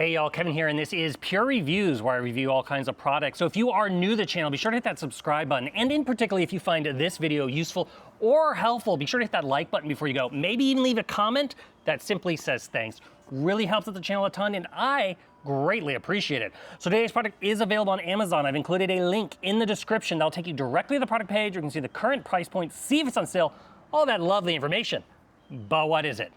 Hey y'all, Kevin here, and this is Pure Reviews, where I review all kinds of products. So if you are new to the channel, be sure to hit that subscribe button. And in particular, if you find this video useful or helpful, be sure to hit that like button before you go. Maybe even leave a comment that simply says thanks. Really helps out the channel a ton, and I greatly appreciate it. So today's product is available on Amazon. I've included a link in the description that'll take you directly to the product page. You can see the current price point, see if it's on sale, all that lovely information. But what is it?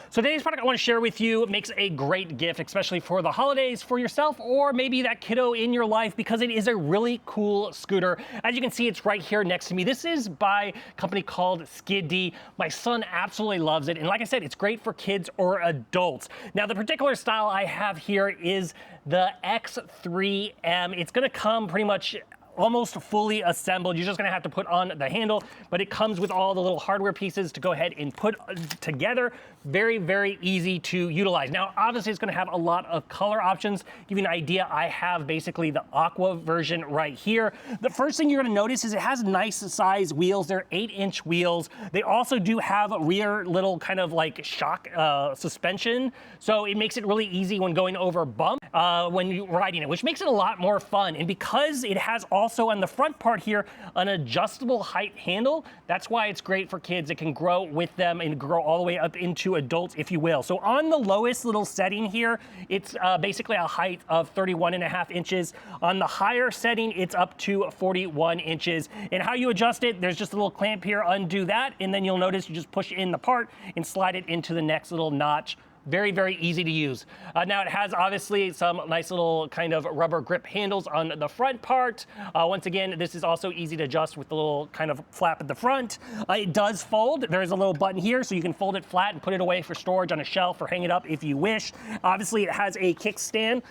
So today's product I want to share with you makes a great gift, especially for the holidays, for yourself, or maybe that kiddo in your life, because it is a really cool scooter. As you can see, it's right here next to me. This is by a company called Skidee. My son absolutely loves it. And like I said, it's great for kids or adults. Now, the particular style I have here is the X3M. It's going to come pretty much almost fully assembled. You're just gonna have to put on the handle, but it comes with all the little hardware pieces to go ahead and put together. Very, very easy to utilize. Now, obviously it's gonna have a lot of color options. Give you an idea, I have basically the aqua version right here. The first thing you're gonna notice is it has nice size wheels. They're 8-inch wheels. They also do have a rear little kind of like shock suspension. So it makes it really easy when going over bumps when you're riding it, which makes it a lot more fun. And because it has also on the front part here an adjustable height handle, that's why it's great for kids. It can grow with them and grow all the way up into adults, if you will. So on the lowest little setting here, it's basically a height of 31.5 inches. On the higher setting, it's up to 41 inches. And how you adjust it, there's just a little clamp here, undo that, and then you'll notice you just push in the part and slide it into the next little notch. Very, very easy to use. Now it has obviously some nice little kind of rubber grip handles on the front part. Once again, this is also easy to adjust with the little kind of flap at the front. It does fold. There is a little button here, so you can fold it flat and put it away for storage on a shelf or hang it up if you wish. Obviously, it has a kickstand,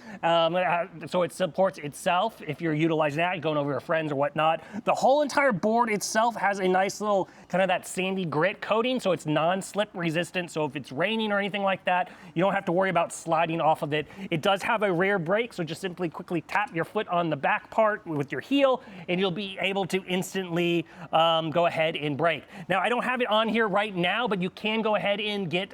so it supports itself if you're utilizing that, going over your friends or whatnot. The whole entire board itself has a nice little kind of that sandy grit coating, so it's non-slip resistant. So if it's raining or anything like that, you don't have to worry about sliding off of it. It does have a rear brake, so just simply quickly tap your foot on the back part with your heel, and you'll be able to instantly go ahead and brake. Now, I don't have it on here right now, but you can go ahead and get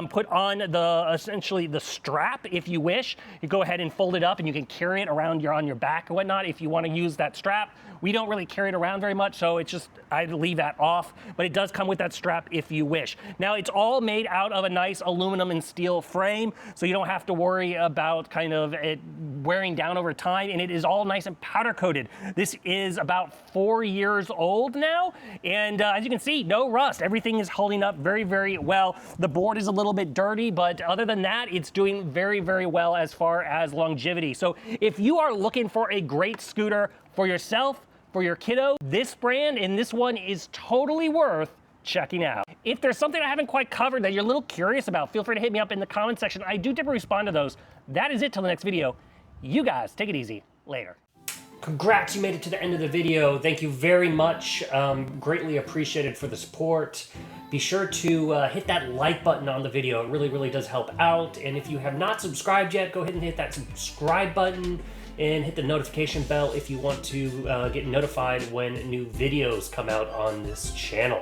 put on the essentially the strap if you wish. You go ahead and fold it up, and you can carry it around on your back or whatnot if you want to use that strap. We don't really carry it around very much, so it's just, I'd leave that off, but it does come with that strap if you wish. Now, it's all made out of a nice aluminum and steel frame, so you don't have to worry about kind of it wearing down over time, and it is all nice and powder coated. This is about 4 years old now, and as you can see, no rust. Everything is holding up very, very well. The board is a little bit dirty, but other than that, it's doing very, very well as far as longevity. So if you are looking for a great scooter for yourself, for your kiddo, this brand and this one is totally worth checking out. If there's something I haven't quite covered that you're a little curious about, feel free to hit me up in the comment section. I do typically respond to those. That is it till the next video. You guys, take it easy. Later. Congrats, you made it to the end of the video. Thank you very much. Greatly appreciated for the support. Be sure to hit that like button on the video. It really, really does help out. And if you have not subscribed yet, go ahead and hit that subscribe button and hit the notification bell if you want to get notified when new videos come out on this channel.